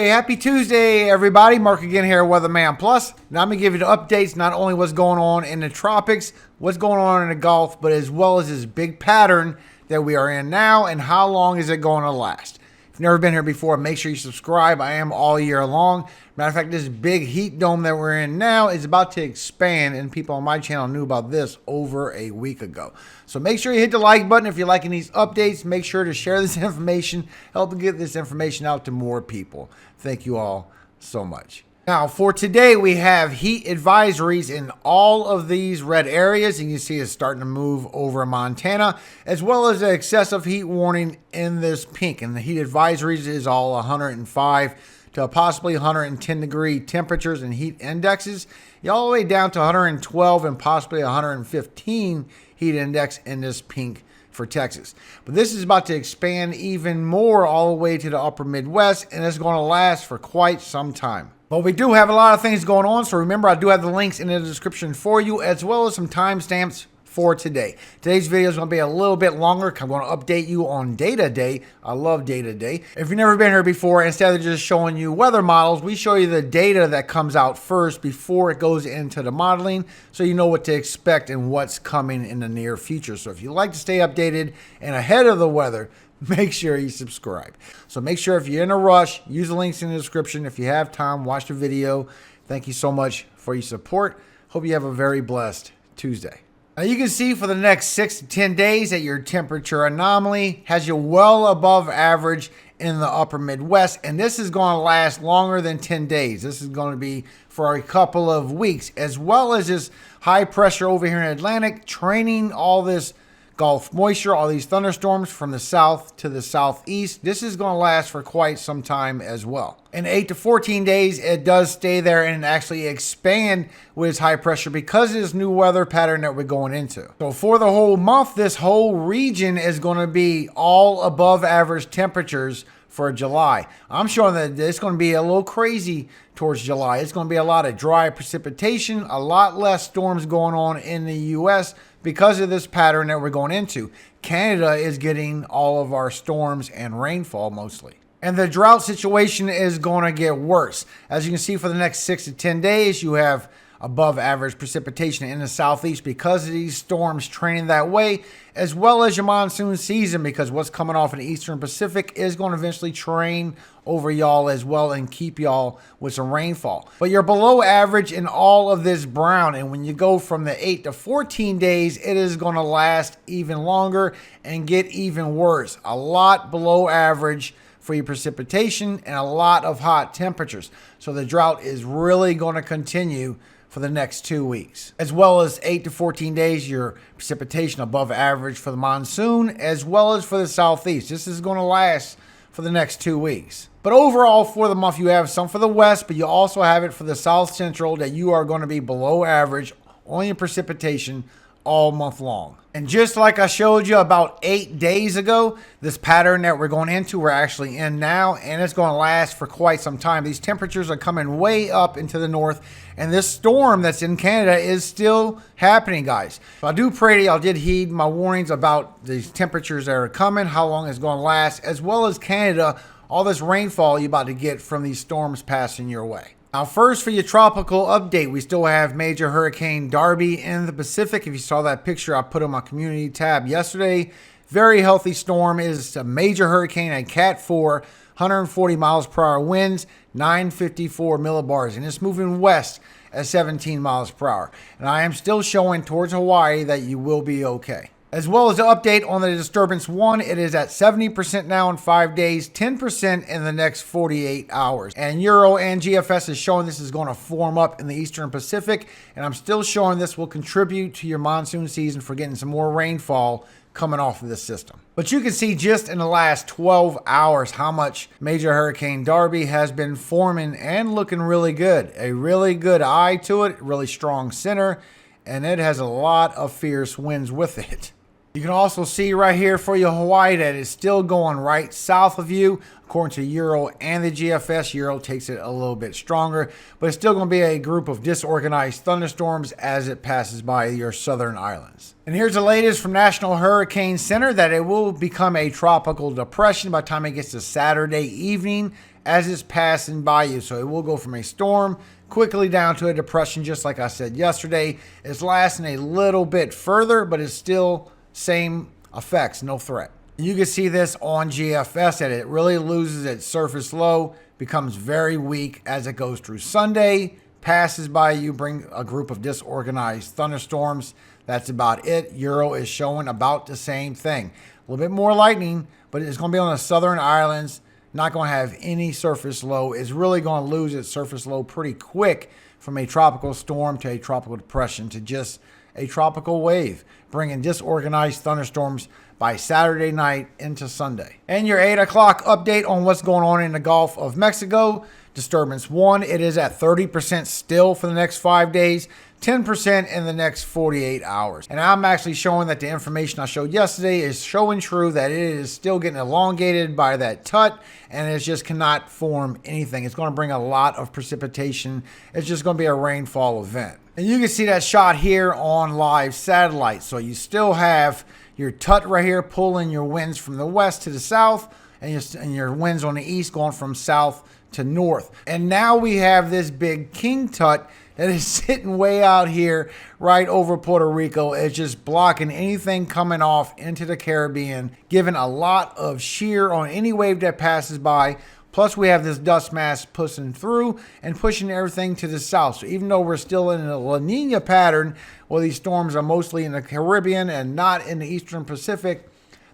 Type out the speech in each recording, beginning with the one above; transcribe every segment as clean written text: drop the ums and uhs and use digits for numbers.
Hey, happy Tuesday, everybody. Mark again here at Weatherman Plus. Now I'm going to give you the updates, not only what's going on in the tropics, what's going on in the Gulf, but as well as this big pattern that we are in now and how long is it going to last. If you've never been here before, make sure you subscribe. I am all year long. Matter of fact, this big heat dome that we're in now is about to expand, and people on my channel knew about this over a week ago. So make sure you hit the like button if you're liking these updates. Make sure to share this information, help get this information out to more people. Thank you all so much. Now, for today, we have heat advisories in all of these red areas. You can see it's starting to move over Montana, as well as the excessive heat warning in this pink. And the heat advisories is all 105 to possibly 110 degree temperatures and heat indexes. You're all the way down to 112 and possibly 115 heat index in this pink for Texas. But this is about to expand even more all the way to the upper Midwest, and it's going to last for quite some time. But we do have a lot of things going on, so remember I do have the links in the description for you, as well as some timestamps for today. Today's video is going to be a little bit longer. I'm going to update you on Data Day. I love Data Day. If you've never been here before, instead of just showing you weather models, we show you the data that comes out first before it goes into the modeling, so you know what to expect and what's coming in the near future. So if you like to stay updated and ahead of the weather, make sure you subscribe. So make sure if you're in a rush, use the links in the description. If you have time, watch the video. Thank you so much for your support. Hope you have a very blessed Tuesday. Now you can see for the next 6 to 10 days that your temperature anomaly has you well above average in the upper Midwest, and this is going to last longer than 10 days. This is going to be for a couple of weeks, as well as this high pressure over here in Atlantic training all this Gulf moisture, all these thunderstorms from the south to the southeast. This is going to last for quite some time as well. In 8 to 14 days, it does stay there and actually expand with its high pressure because of this new weather pattern that we're going into. So for the whole month, this whole region is going to be all above average temperatures for July. I'm showing that it's going to be a little crazy towards July. It's going to be a lot of dry precipitation, a lot less storms going on in the U.S. because of this pattern that we're going into. Canada is getting all of our storms and rainfall mostly. And the drought situation is going to get worse. As you can see, for the next 6 to 10 days, you have above average precipitation in the southeast because of these storms trending that way, as well as your monsoon season, because what's coming off in the eastern Pacific is going to eventually train over y'all as well and keep y'all with some rainfall. But you're below average in all of this brown, and when you go from the 8 to 14 days, it is going to last even longer and get even worse. A lot below average for your precipitation and a lot of hot temperatures. So the drought is really going to continue for the next 2 weeks, as well as 8 to 14 days, your precipitation above average for the monsoon, as well as for the southeast. This is going to last for the next 2 weeks. But overall for the month, you have some for the west, but you also have it for the south central that you are going to be below average on your precipitation all month long. And just like I showed you about 8 days ago, this pattern that we're going into, we're actually in now, and it's going to last for quite some time. These temperatures are coming way up into the north, and this storm that's in Canada is still happening, guys. So I do pray that y'all did heed my warnings about these temperatures that are coming, how long it's going to last, as well as Canada, all this rainfall you're about to get from these storms passing your way. Now, first for your tropical update, we still have Major Hurricane Darby in the Pacific. If you saw that picture I put on my community tab yesterday, very healthy storm. It is a major hurricane, a Cat 4, 140 miles per hour winds, 954 millibars, and it's moving west at 17 miles per hour. And I am still showing towards Hawaii that you will be okay. As well as the update on the disturbance 1, it is at 70% now in 5 days, 10% in the next 48 hours. And Euro and GFS is showing this is going to form up in the Eastern Pacific, and I'm still showing this will contribute to your monsoon season for getting some more rainfall coming off of this system. But you can see just in the last 12 hours how much Major Hurricane Darby has been forming and looking really good. A really good eye to it, really strong center, and it has a lot of fierce winds with it. You can also see right here for your Hawaii that it's still going right south of you. According to Euro and the GFS, Euro takes it a little bit stronger, but it's still going to be a group of disorganized thunderstorms as it passes by your southern islands. And here's the latest from National Hurricane Center that it will become a tropical depression by the time it gets to Saturday evening as it's passing by you. So it will go from a storm quickly down to a depression, just like I said yesterday. It's lasting a little bit further, but it's still same effects, no threat. You can see this on GFS that it really loses its surface low, becomes very weak as it goes through Sunday, passes by you, bring a group of disorganized thunderstorms. That's about it. Euro is showing about the same thing. A little bit more lightning, but it's going to be on the southern islands. Not going to have any surface low. It's really going to lose its surface low pretty quick from a tropical storm to a tropical depression to just a tropical wave, bringing disorganized thunderstorms by Saturday night into Sunday. And your 8 o'clock update on what's going on in the Gulf of Mexico. Disturbance 1, it is at 30% still for the next 5 days, 10% in the next 48 hours. And I'm actually showing that the information I showed yesterday is showing true, that it is still getting elongated by that TUT, and it just cannot form anything. It's going to bring a lot of precipitation. It's just going to be a rainfall event. And you can see that shot here on live satellite. So you still have your TUT right here pulling your winds from the west to the south, and your winds on the east going from south to north. And now we have this big King Tut that is sitting way out here right over Puerto Rico. It's just blocking anything coming off into the Caribbean, giving a lot of shear on any wave that passes by. Plus we have this dust mass pushing through and pushing everything to the south. So even though we're still in a La Nina pattern where these storms are mostly in the Caribbean and not in the Eastern Pacific,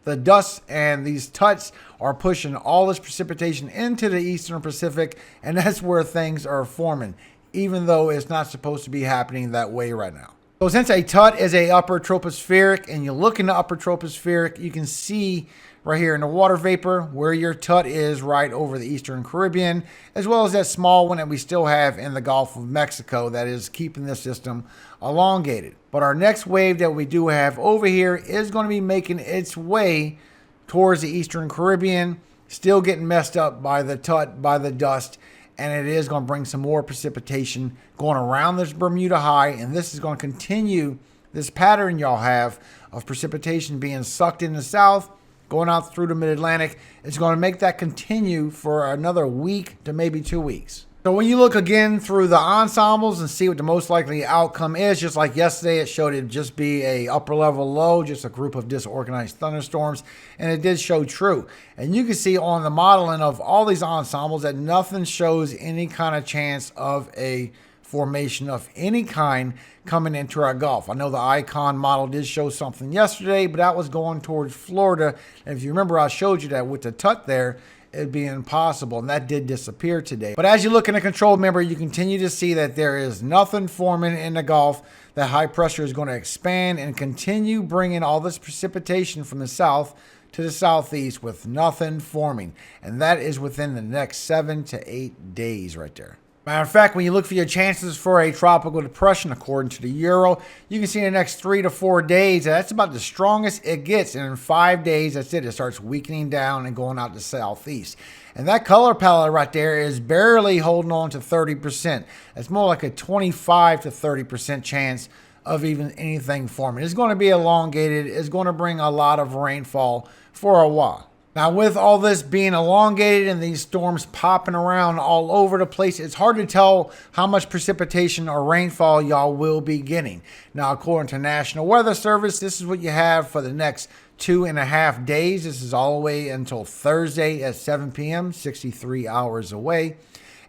the dust and these tuts are pushing all this precipitation into the Eastern Pacific, and that's where things are forming, even though it's not supposed to be happening that way right now. So since a TUT is a upper tropospheric, and you look in the upper tropospheric, you can see right here in the water vapor where your TUT is right over the Eastern Caribbean, as well as that small one that we still have in the Gulf of Mexico that is keeping the system elongated. But our next wave that we do have over here is going to be making its way towards the Eastern Caribbean, still getting messed up by the TUT, by the dust, and it is going to bring some more precipitation going around this Bermuda High, and this is going to continue this pattern y'all have of precipitation being sucked in the south, going out through the mid-Atlantic. It's going to make that continue for another week to maybe 2 weeks. So when you look again through the ensembles and see what the most likely outcome is, just like yesterday, it showed it just be a upper level low, just a group of disorganized thunderstorms, and it did show true. And you can see on the modeling of all these ensembles that nothing shows any kind of chance of a formation of any kind coming into our Gulf. I know the Icon model did show something yesterday, but that was going towards Florida. And if you remember, I showed you that with the TUT there, it'd be impossible, and that did disappear today. But as you look in the control, remember, you continue to see that there is nothing forming in the Gulf. That high pressure is going to expand and continue bringing all this precipitation from the south to the southeast with nothing forming. And that is within the next 7 to 8 days right there. Matter of fact, when you look for your chances for a tropical depression, according to the Euro, you can see in the next 3 to 4 days, that's about the strongest it gets. And in 5 days, that's it. It starts weakening down and going out to southeast. And that color palette right there is barely holding on to 30%. It's more like a 25 to 30% chance of even anything forming. It's going to be elongated. It's going to bring a lot of rainfall for a while. Now, with all this being elongated and these storms popping around all over the place, it's hard to tell how much precipitation or rainfall y'all will be getting. Now, according to National Weather Service, this is what you have for the next 2.5 days. This is all the way until Thursday at 7 p.m., 63 hours away.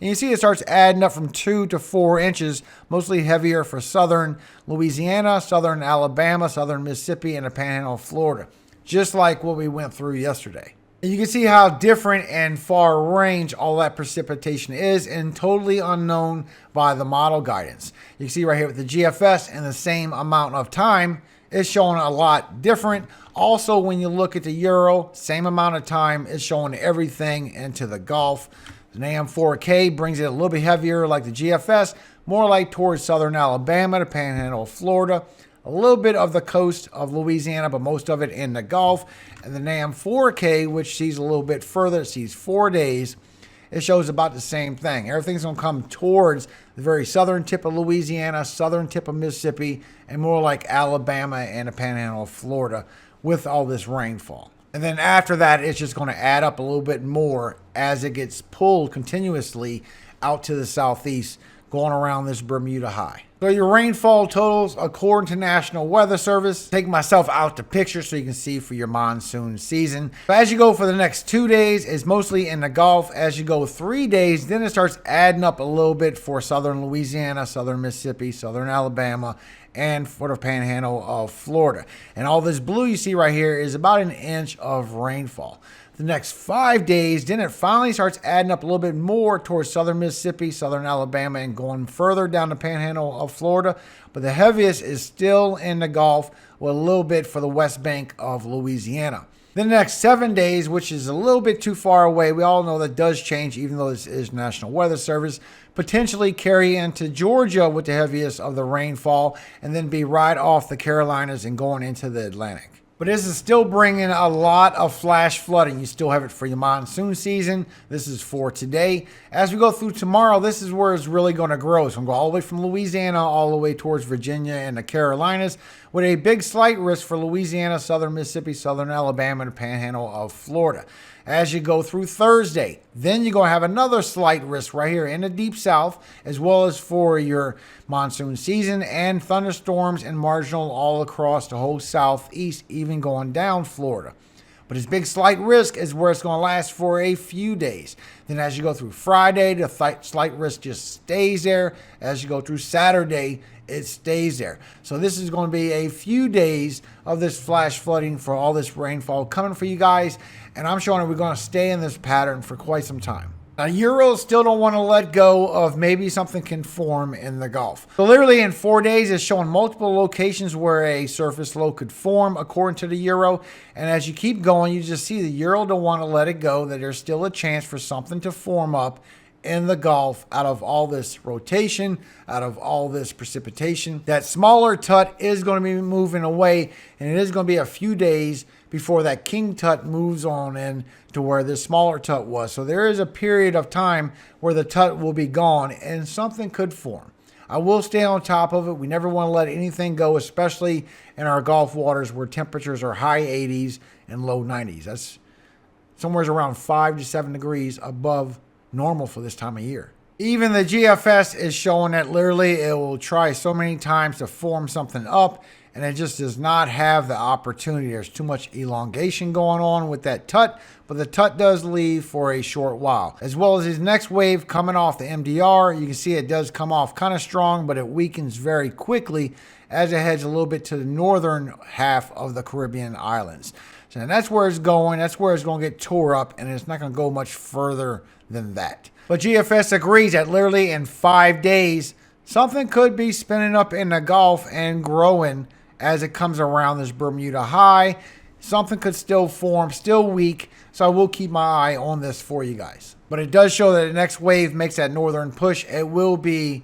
And you see it starts adding up from 2 to 4 inches, mostly heavier for southern Louisiana, southern Alabama, southern Mississippi, and the Panhandle of Florida, just like what we went through yesterday. And you can see how different and far range all that precipitation is, and totally unknown by the model guidance. You can see right here with the GFS and the same amount of time, it's showing a lot different. Also, when you look at the Euro, same amount of time, it's showing everything into the Gulf. The NAM 4K brings it a little bit heavier like the GFS, more like towards southern Alabama, the Panhandle of Florida, a little bit of the coast of Louisiana, but most of it in the Gulf. And the NAM 4K, which sees a little bit further, it sees 4 days, it shows about the same thing. Everything's going to come towards the very southern tip of Louisiana, southern tip of Mississippi, and more like Alabama and the Panhandle of Florida with all this rainfall. And then after that, it's just going to add up a little bit more as it gets pulled continuously out to the southeast, going around this Bermuda high. So your rainfall totals, according to National Weather Service, take myself out the picture so you can see for your monsoon season. So as you go for the next 2 days, it's mostly in the Gulf. As you go 3 days, then it starts adding up a little bit for southern Louisiana, southern Mississippi, southern Alabama, and for the panhandle of Florida. And all this blue you see right here is about an inch of rainfall. The next 5 days, then it finally starts adding up a little bit more towards southern Mississippi, southern Alabama, and going further down the panhandle of Florida. But the heaviest is still in the Gulf with a little bit for the west bank of Louisiana. Then the next 7 days, which is a little bit too far away, we all know that does change, even though this is National Weather Service, potentially carry into Georgia with the heaviest of the rainfall, and then be right off the Carolinas and going into the Atlantic. But this is still bringing a lot of flash flooding. You still have it for your monsoon season. This is for today. As we go through tomorrow, this is where it's really going to grow. It's going to go all the way from Louisiana all the way towards Virginia and the Carolinas, with a big slight risk for Louisiana, southern Mississippi, southern Alabama, and the panhandle of Florida. As you go through Thursday, then you're going to have another slight risk right here in the deep south, as well as for your monsoon season, and thunderstorms and marginal all across the whole southeast, even going down Florida. But this big slight risk is where it's going to last for a few days. Then as you go through Friday, the slight risk just stays there. As you go through Saturday, it stays there. So this is going to be a few days of this flash flooding for all this rainfall coming for you guys. And I'm showing that we're going to stay in this pattern for quite some time. Now, Euros still don't want to let go of maybe something can form in the Gulf. So literally in 4 days, it's showing multiple locations where a surface low could form according to the Euro. And as you keep going, you just see the Euro don't want to let it go, that there's still a chance for something to form up in the Gulf out of all this rotation, out of all this precipitation. That smaller Tut is going to be moving away, and it is going to be a few days before that King Tut moves on in to where this smaller Tut was. So there is a period of time where the Tut will be gone and something could form. I will stay on top of it. We never want to let anything go, especially in our Gulf waters where temperatures are high 80s and low 90s. That's somewhere around 5 to 7 degrees above normal for this time of year. Even the GFS is showing that literally it will try so many times to form something up, and it just does not have the opportunity. There's too much elongation going on with that Tut, but the Tut does leave for a short while. As well as his next wave coming off the MDR, you can see it does come off kind of strong, but it weakens very quickly as it heads a little bit to the northern half of the Caribbean islands. So that's where it's going. That's where it's going to get tore up, and it's not going to go much further than that. But GFS agrees that literally in 5 days, something could be spinning up in the Gulf and growing as it comes around this Bermuda high. Something could still form, still weak, so I will keep my eye on this for you guys. But it does show that the next wave makes that northern push. It will be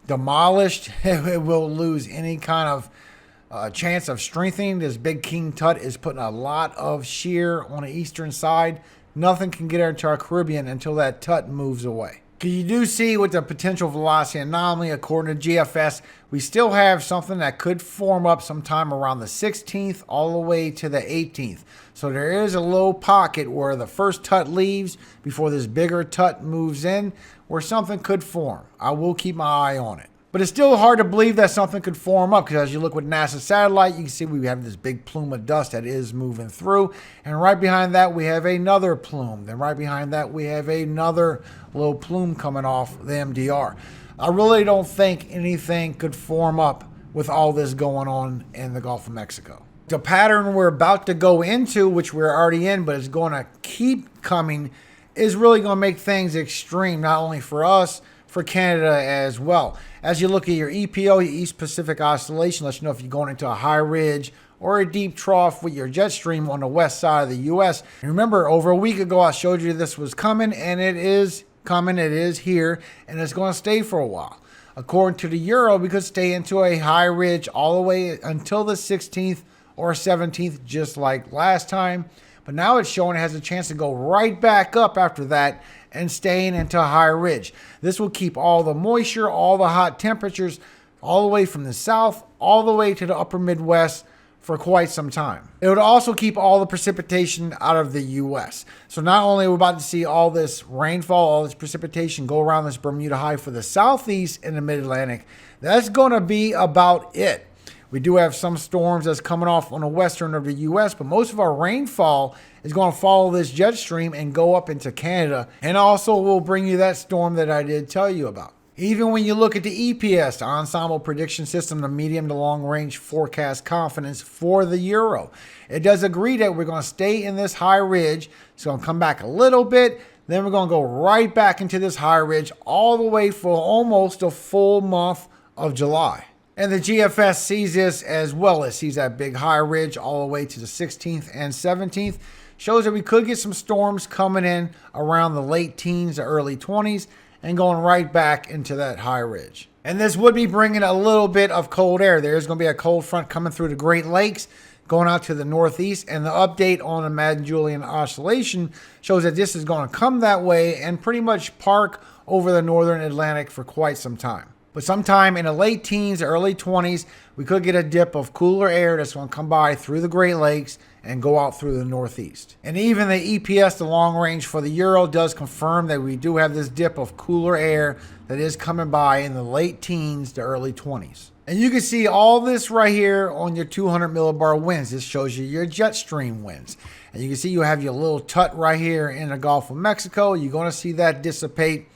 demolished. It will lose any kind of chance of strengthening. This big King Tut is putting a lot of shear on the eastern side. Nothing can get into our Caribbean until that Tut moves away. You do see with the potential velocity anomaly, according to GFS, we still have something that could form up sometime around the 16th all the way to the 18th. So there is a little pocket where the first Tut leaves before this bigger Tut moves in, where something could form. I will keep my eye on it. But it's still hard to believe that something could form up, because as you look with NASA satellite, you can see we have this big plume of dust that is moving through. And right behind that, we have another plume. Then right behind that, we have another little plume coming off the MDR. I really don't think anything could form up with all this going on in the Gulf of Mexico. The pattern we're about to go into, which we're already in, but it's going to keep coming, is really going to make things extreme, not only for us, for Canada as well. As you look at your EPO, your East Pacific Oscillation, lets you know if you're going into a high ridge or a deep trough with your jet stream on the west side of the U.S. And remember, over a week ago, I showed you this was coming, and it is coming. It is here, and it's going to stay for a while. According to the Euro, we could stay into a high ridge all the way until the 16th or 17th, just like last time. But now it's showing it has a chance to go right back up after that and staying into a high ridge. This will keep all the moisture, all the hot temperatures, all the way from the south, all the way to the upper Midwest for quite some time. It would also keep all the precipitation out of the U.S. So not only are we about to see all this rainfall, all this precipitation go around this Bermuda High for the southeast and the mid-Atlantic, that's going to be about it. We do have some storms that's coming off on the western of the U.S., but most of our rainfall is going to follow this jet stream and go up into Canada. And also will bring you that storm that I did tell you about. Even when you look at the EPS, the Ensemble Prediction System, the medium to long range forecast confidence for the euro, it does agree that we're going to stay in this high ridge. It's going to come back a little bit. Then we're going to go right back into this high ridge all the way for almost a full month of July. And the GFS sees this as well. It sees that big high ridge all the way to the 16th and 17th. Shows that we could get some storms coming in around the late teens to early 20s and going right back into that high ridge. And this would be bringing a little bit of cold air. There's going to be a cold front coming through the Great Lakes, going out to the northeast. And the update on the Madden-Julian Oscillation shows that this is going to come that way and pretty much park over the northern Atlantic for quite some time. But sometime in the late teens, early 20s, we could get a dip of cooler air that's going to come by through the Great Lakes and go out through the northeast. And even the EPS, the long range for the euro, does confirm that we do have this dip of cooler air that is coming by in the late teens to early 20s. And you can see all this right here on your 200 millibar winds. This shows you your jet stream winds. And you can see you have your little tut right here in the Gulf of Mexico. You're going to see that dissipate.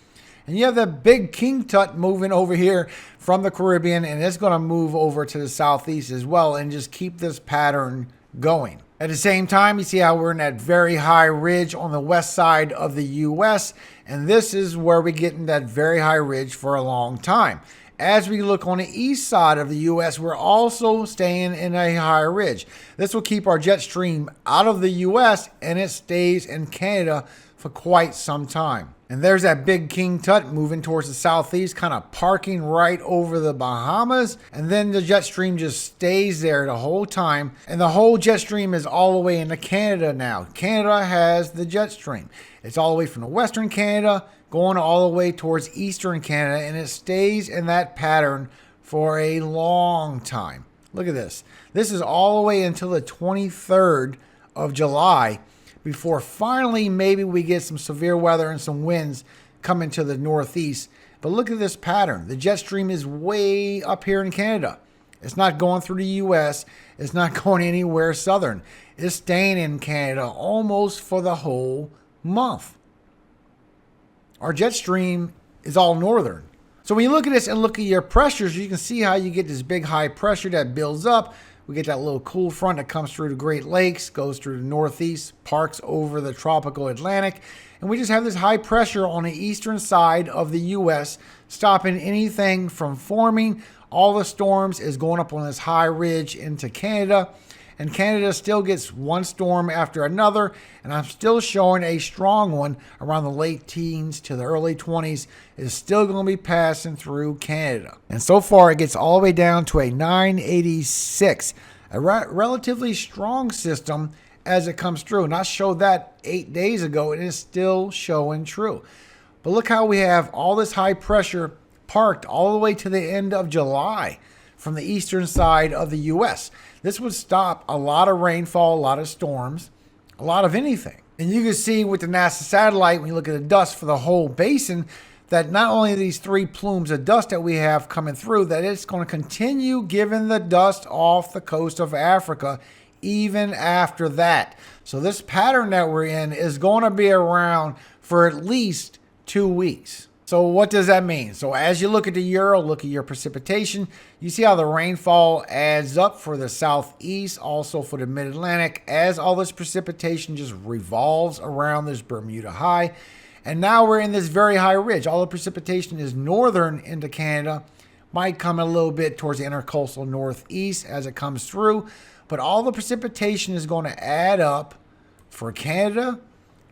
And you have that big king tut moving over here from the Caribbean, and it's going to move over to the southeast as well and just keep this pattern going. At the same time, you see how we're in that very high ridge on the west side of the U.S., and this is where we get in that very high ridge for a long time. As we look on the east side of the U.S., we're also staying in a high ridge. This will keep our jet stream out of the U.S., and it stays in Canada for quite some time. And there's that big king tut moving towards the southeast, kind of parking right over the Bahamas. And then the jet stream just stays there the whole time. And the whole jet stream is all the way into Canada now. Canada has the jet stream. It's all the way from the western Canada going all the way towards eastern Canada. And it stays in that pattern for a long time. Look at this. This is all the way until the 23rd of July. Before finally maybe we get some severe weather and some winds coming to the northeast. But look at this pattern. The jet stream is way up here in Canada. It's not going through the U.S. It's not going anywhere southern. It's staying in Canada almost for the whole month. Our jet stream is all northern. So when you look at this and look at your pressures, you can see how you get this big high pressure that builds up. We get that little cool front that comes through the Great Lakes, goes through the northeast, parks over the tropical Atlantic. And we just have this high pressure on the eastern side of the U.S., stopping anything from forming. All the storms is going up on this high ridge into Canada. And Canada still gets one storm after another. And I'm still showing a strong one around the late teens to the early 20s is still going to be passing through Canada. And so far, it gets all the way down to a 986, a relatively strong system as it comes through. And I showed that 8 days ago, and it's still showing true. But look how we have all this high pressure parked all the way to the end of July from the eastern side of the U.S. This would stop a lot of rainfall, a lot of storms, a lot of anything. And you can see with the NASA satellite, when you look at the dust for the whole basin, that not only these three plumes of dust that we have coming through, that it's going to continue giving the dust off the coast of Africa even after that. So this pattern that we're in is going to be around for at least 2 weeks. So what does that mean? So as you look at the euro, look at your precipitation, you see how the rainfall adds up for the southeast, also for the mid-Atlantic, as all this precipitation just revolves around this Bermuda High. And now we're in this very high ridge. All the precipitation is northern into Canada, might come a little bit towards the intercoastal northeast as it comes through, but all the precipitation is going to add up for Canada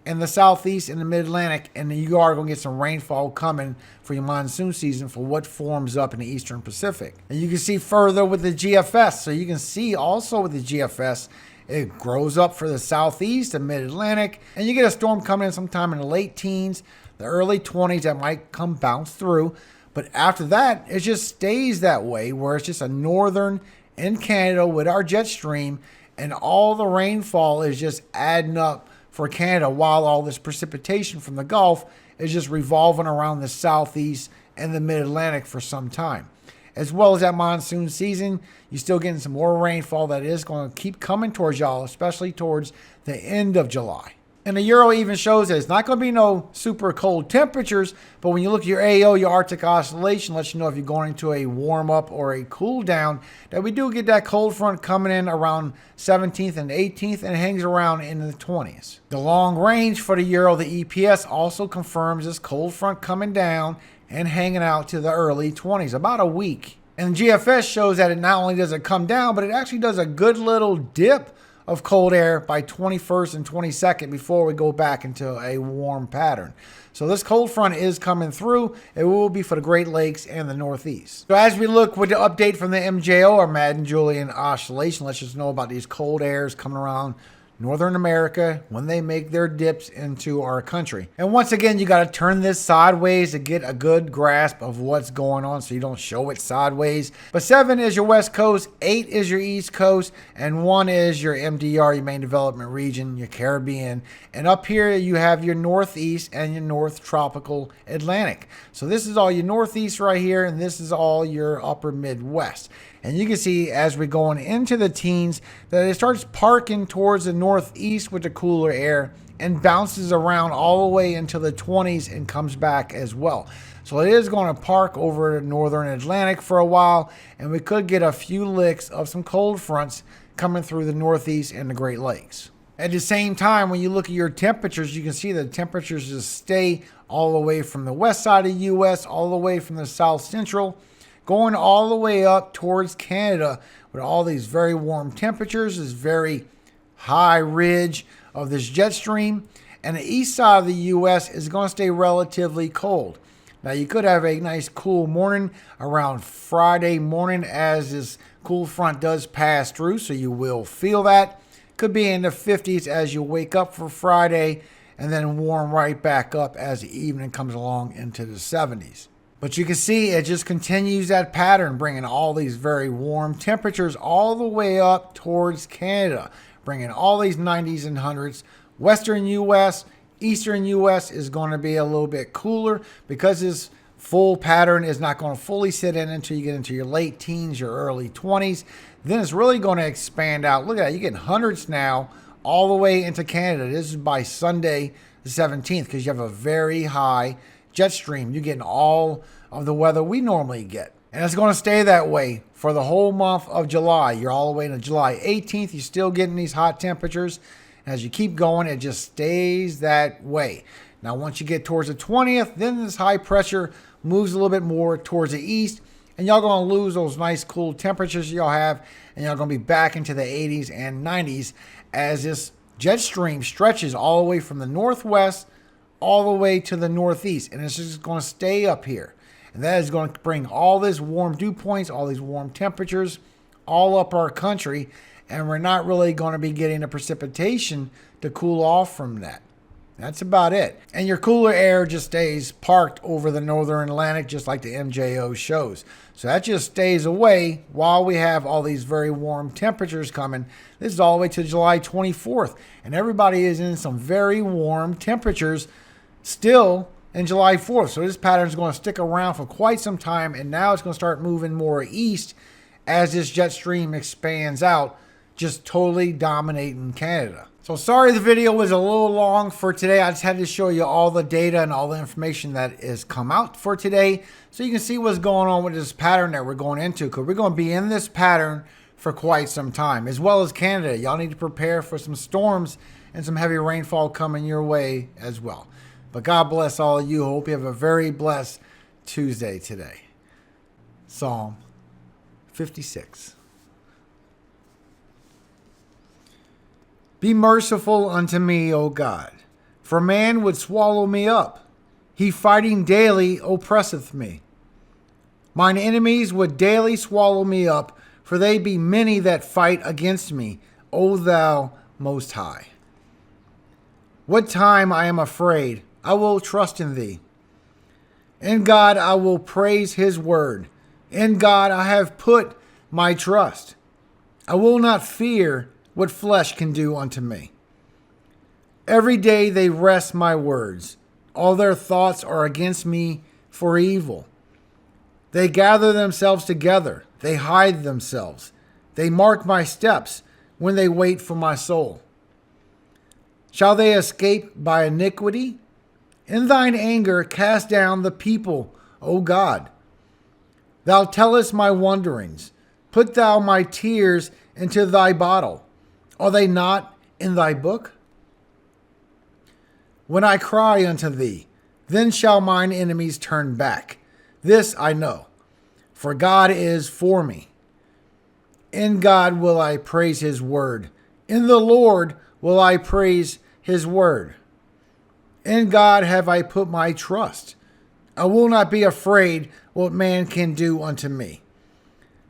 and the southeast and the mid-Atlantic, and you are going to get some rainfall coming for your monsoon season for what forms up in the eastern Pacific. And you can see further with the GFS. So you can see also with the GFS, it grows up for the southeast and mid-Atlantic, and you get a storm coming in sometime in the late teens, the early 20s that might come bounce through. But after that, it just stays that way, where it's just a northern in Canada with our jet stream, and all the rainfall is just adding up for Canada while all this precipitation from the Gulf is just revolving around the southeast and the mid-Atlantic for some time. As well as that monsoon season, you're still getting some more rainfall that is going to keep coming towards y'all, especially towards the end of July. And the Euro even shows that it's not going to be no super cold temperatures, but when you look at your AO, your Arctic Oscillation lets you know if you're going into a warm up or a cool down, that we do get that cold front coming in around 17th and 18th and hangs around in the 20s. The long range for the Euro, the EPS, also confirms this cold front coming down and hanging out to the early 20s, about a week. And GFS shows that it not only does it come down, but it actually does a good little dip of cold air by 21st and 22nd before we go back into a warm pattern. So this cold front is coming through. It will be for the Great Lakes and the Northeast. So as we look with the update from the MJO, or Madden-Julian Oscillation, lets us know about these cold airs coming around Northern America when they make their dips into our country. And once again, you got to turn this sideways to get a good grasp of what's going on so you don't show it sideways. But 7 is your West Coast, 8 is your East Coast, and 1 is your MDR, your Main Development Region, your Caribbean. And up here you have your Northeast and your North Tropical Atlantic. So this is all your Northeast right here, and this is all your Upper Midwest. And you can see as we're going into the teens that it starts parking towards the northeast with the cooler air and bounces around all the way into the 20s and comes back as well. So it is going to park over the northern Atlantic for a while, and we could get a few licks of some cold fronts coming through the Northeast and the Great Lakes. At the same time, when you look at your temperatures, you can see the temperatures just stay all the way from the west side of the U.S., all the way from the south central, going all the way up towards Canada with all these very warm temperatures, this very high ridge of this jet stream. And the east side of the U.S. is going to stay relatively cold. Now, you could have a nice cool morning around Friday morning as this cool front does pass through, so you will feel that. Could be in the 50s as you wake up for Friday, and then warm right back up as the evening comes along into the 70s. But you can see it just continues that pattern, bringing all these very warm temperatures all the way up towards Canada, bringing all these 90s and 100s. Western U.S., Eastern U.S. is going to be a little bit cooler because this full pattern is not going to fully sit in until you get into your late teens, your early 20s. Then it's really going to expand out. Look at that. You're getting hundreds now all the way into Canada. This is by Sunday the 17th because you have a very high jet stream. You're getting all of the weather we normally get. And it's going to stay that way for the whole month of July. You're all the way to July 18th. You're still getting these hot temperatures. And as you keep going, it just stays that way. Now, once you get towards the 20th, then this high pressure moves a little bit more towards the east. And y'all going to lose those nice cool temperatures y'all have. And y'all going to be back into the 80s and 90s as this jet stream stretches all the way from the northwest all the way to the northeast. And it's just going to stay up here. And that is going to bring all this warm dew points, all these warm temperatures, all up our country. And we're not really going to be getting the precipitation to cool off from that. That's about it. And your cooler air just stays parked over the northern Atlantic, just like the MJO shows. So that just stays away while we have all these very warm temperatures coming. This is all the way to July 24th. And everybody is in some very warm temperatures still in July 4th. So this pattern is going to stick around for quite some time. And now it's going to start moving more east as this jet stream expands out, just totally dominating Canada. So sorry the video was a little long for today. I just had to show you all the data and all the information that has come out for today so you can see what's going on with this pattern that we're going into, because we're going to be in this pattern for quite some time, as well as Canada. Y'all need to prepare for some storms and some heavy rainfall coming your way as well. But God bless all of you. Hope you have a very blessed Tuesday today. Psalm 56. Be merciful unto me, O God, for man would swallow me up. He fighting daily oppresseth me. Mine enemies would daily swallow me up, for they be many that fight against me, O thou most high. What time I am afraid, I will trust in thee. In God I will praise his word. In God I have put my trust. I will not fear what flesh can do unto me. Every day they wrest my words. All their thoughts are against me for evil. They gather themselves together. They hide themselves. They mark my steps when they wait for my soul. Shall they escape by iniquity? In thine anger cast down the people, O God. Thou tellest my wanderings. Put thou my tears into thy bottle. Are they not in thy book? When I cry unto thee, then shall mine enemies turn back. This I know, for God is for me. In God will I praise his word. In the Lord will I praise his word. In God have I put my trust. I will not be afraid what man can do unto me.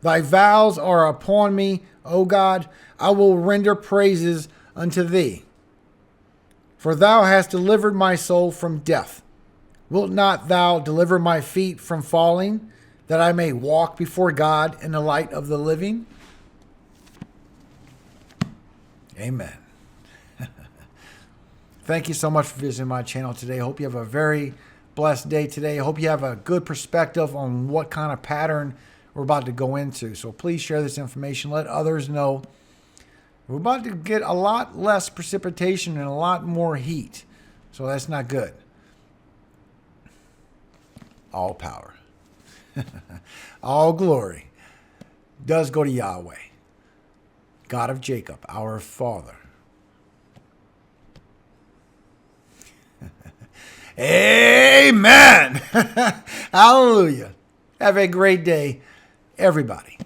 Thy vows are upon me, O God. I will render praises unto thee. For thou hast delivered my soul from death. Wilt not thou deliver my feet from falling, that I may walk before God in the light of the living? Amen. Thank you so much for visiting my channel today. I hope you have a very blessed day today. I hope you have a good perspective on what kind of pattern we're about to go into. So please share this information. Let others know. We're about to get a lot less precipitation and a lot more heat. So that's not good. All power, all glory does go to Yahweh, God of Jacob, our Father. Amen. Hallelujah. Have a great day, everybody.